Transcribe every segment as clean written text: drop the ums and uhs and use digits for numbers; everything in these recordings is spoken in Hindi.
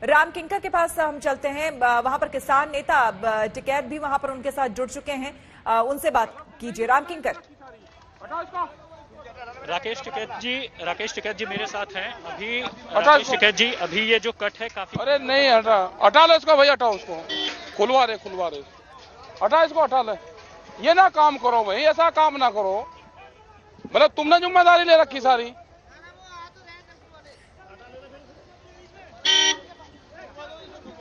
राम किंकर के पास हम चलते हैं। वहां पर किसान नेता टिकैत भी वहां पर उनके साथ जुड़ चुके हैं। उनसे बात कीजिए। राम किंकर। राकेश टिकैत जी मेरे साथ हैं अभी। राकेश टिकैत जी, अभी ये जो कट है काफी। अरे नहीं हटा लो इसको भाई, हटाओ उसको, खुलवा रहे हटा इसको, हटा ले। ये ना काम करो भाई, ऐसा काम ना करो, मतलब तुमने जिम्मेदारी ले रखी सारी।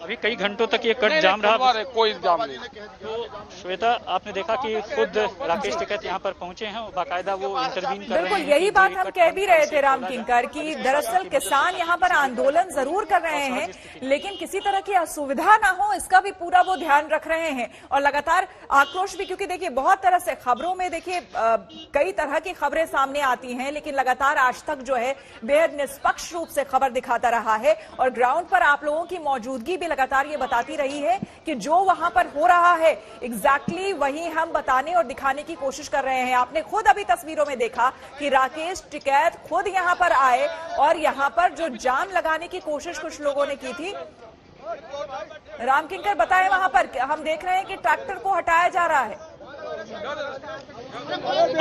अभी कई घंटों तक ये कट जाम रहा। कोई जाम नहीं। तो श्वेता, आपने देखा कि खुद राकेश टिकैत यहाँ पर पहुंचे हैं, बाकायदा वो इंटरवीन कर रहे हैं। बिल्कुल यही बात हम कह भी रहे थे राम किंकर कि दरअसल किसान यहाँ पर आंदोलन जरूर कर रहे हैं, लेकिन किसी तरह की असुविधा ना हो इसका भी पूरा वो ध्यान रख रहे हैं। और लगातार आक्रोश भी, क्योंकि देखिए बहुत तरह से खबरों में देखिए कई तरह की खबरें सामने आती हैं, लेकिन लगातार आज तक जो है बेहद निष्पक्ष रूप से खबर दिखाता रहा है। और ग्राउंड पर आप लोगों की मौजूदगी भी लगातार ये बताती रही है कि जो वहां पर हो रहा है एग्जैक्टली वही हम बताने और दिखाने की कोशिश कर रहे हैं। आपने खुद अभी तस्वीरों में देखा कि राकेश टिकैत खुद यहां पर आए और यहां पर जो जाम लगाने की कोशिश कुछ लोगों ने की थी। राम किंकर बताएं, वहां पर हम देख रहे हैं कि ट्रैक्टर को हटाया जा रहा है।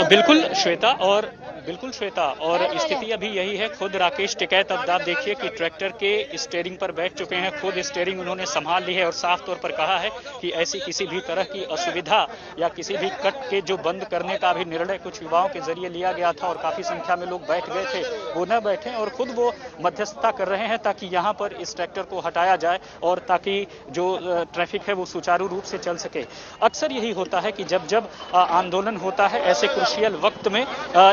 बिल्कुल श्वेता, और स्थिति अभी यही है। खुद राकेश टिकैत, अब आप देखिए कि ट्रैक्टर के स्टीयरिंग पर बैठ चुके हैं, खुद स्टीयरिंग उन्होंने संभाल ली है और साफ तौर पर कहा है कि ऐसी किसी भी तरह की असुविधा या किसी भी कट के जो बंद करने का भी निर्णय कुछ युवाओं के जरिए लिया गया था और काफी संख्या में लोग बैठ गए थे, वो न बैठे और खुद वो मध्यस्थता कर रहे हैं ताकि यहाँ पर इस ट्रैक्टर को हटाया जाए और ताकि जो ट्रैफिक है वो सुचारू रूप से चल सके। अक्सर यही होता है कि जब जब आंदोलन होता है ऐसे क्रूशियल वक्त में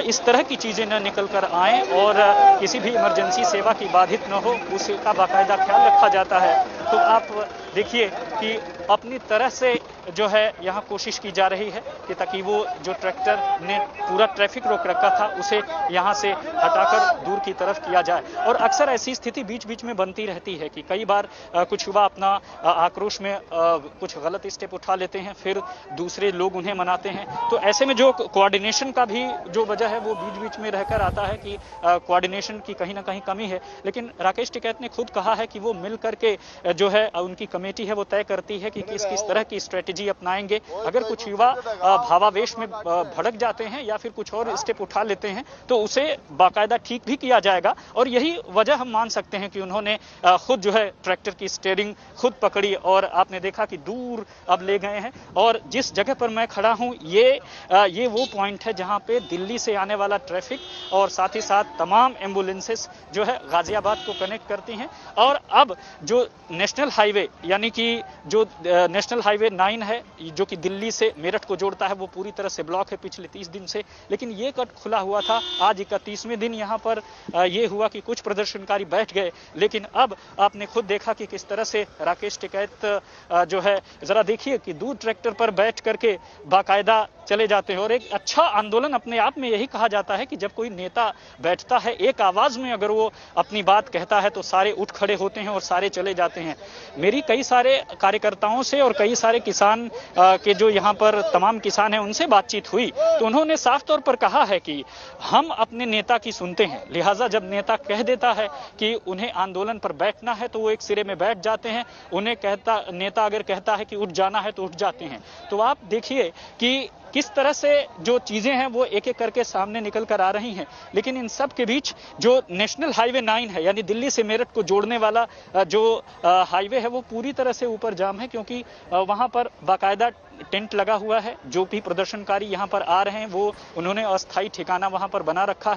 इस तरह की चीजें न निकल कर आए और किसी भी इमरजेंसी सेवा की बाधित न हो, उसका बाकायदा ख्याल रखा जाता है। तो आप देखिए कि अपनी तरह से जो है यहाँ कोशिश की जा रही है कि ताकि वो जो ट्रैक्टर ने पूरा ट्रैफिक रोक रखा था उसे यहाँ से हटाकर दूर की तरफ किया जाए। और अक्सर ऐसी स्थिति बीच बीच में बनती रहती है कि कई बार कुछ युवा अपना आक्रोश में कुछ गलत स्टेप उठा लेते हैं, फिर दूसरे लोग उन्हें मनाते हैं। तो ऐसे में जो कोऑर्डिनेशन का भी जो वजह है वो बीच बीच में रहकर आता है कि कोऑर्डिनेशन की कहीं ना कहीं कमी है। लेकिन राकेश टिकैत ने खुद कहा है कि वो मिल करके जो है उनकी कमेटी है वो तय करती है कि किस किस तरह की स्ट्रेटेजी अपनाएंगे। अगर कुछ युवा भावावेश में भड़क जाते हैं या फिर कुछ और स्टेप उठा लेते हैं तो उसे बाकायदा ठीक भी किया जाएगा। और यही वजह हम मान सकते हैं कि उन्होंने खुद जो है ट्रैक्टर की स्टीयरिंग खुद पकड़ी और आपने देखा कि दूर अब ले गए हैं। और जिस जगह पर मैं खड़ा हूं ये वो पॉइंट है जहां पे दिल्ली से आने वाला ट्रैफिक और साथ ही साथ तमाम एम्बुलेंसेस जो है गाजियाबाद को कनेक्ट करती हैं। और अब जो नेशनल हाईवे यानी कि जो नेशनल हाईवे 9 है जो कि दिल्ली से मेरठ को जोड़ता है वो पूरी तरह से ब्लॉक है पिछले 30 दिन से। लेकिन ये कट खुला हुआ था। आज 31वें दिन यहाँ पर ये हुआ कि कुछ प्रदर्शनकारी बैठ गए, लेकिन अब आपने खुद देखा कि किस तरह से राकेश टिकैत जो है, जरा देखिए कि दूर ट्रैक्टर पर बैठ करके बाकायदा चले जाते हैं। और एक अच्छा आंदोलन अपने आप में यही कहा जाता है कि जब कोई नेता बैठता है एक आवाज में अगर वो अपनी बात कहता है तो सारे उठ खड़े होते हैं और सारे चले जाते हैं। मेरी कई सारे कार्यकर्ताओं से और कई सारे किसान के जो यहाँ पर तमाम किसान हैं उनसे बातचीत हुई तो उन्होंने साफ तौर पर कहा है कि हम अपने नेता की सुनते हैं, लिहाजा जब नेता कह देता है कि उन्हें आंदोलन पर बैठना है तो वो एक सिरे में बैठ जाते हैं। उन्हें नेता अगर कहता है कि उठ जाना है तो उठ जाते हैं। तो आप देखिए कि किस तरह से जो चीजें हैं वो एक एक करके सामने निकल कर आ रही हैं। लेकिन इन सब के बीच जो नेशनल हाईवे 9 है यानी दिल्ली से मेरठ को जोड़ने वाला जो हाईवे है वो पूरी तरह से ऊपर जाम है, क्योंकि वहां पर बाकायदा टेंट लगा हुआ है। जो भी प्रदर्शनकारी यहाँ पर आ रहे हैं वो उन्होंने अस्थायी ठिकाना वहां पर बना रखा है।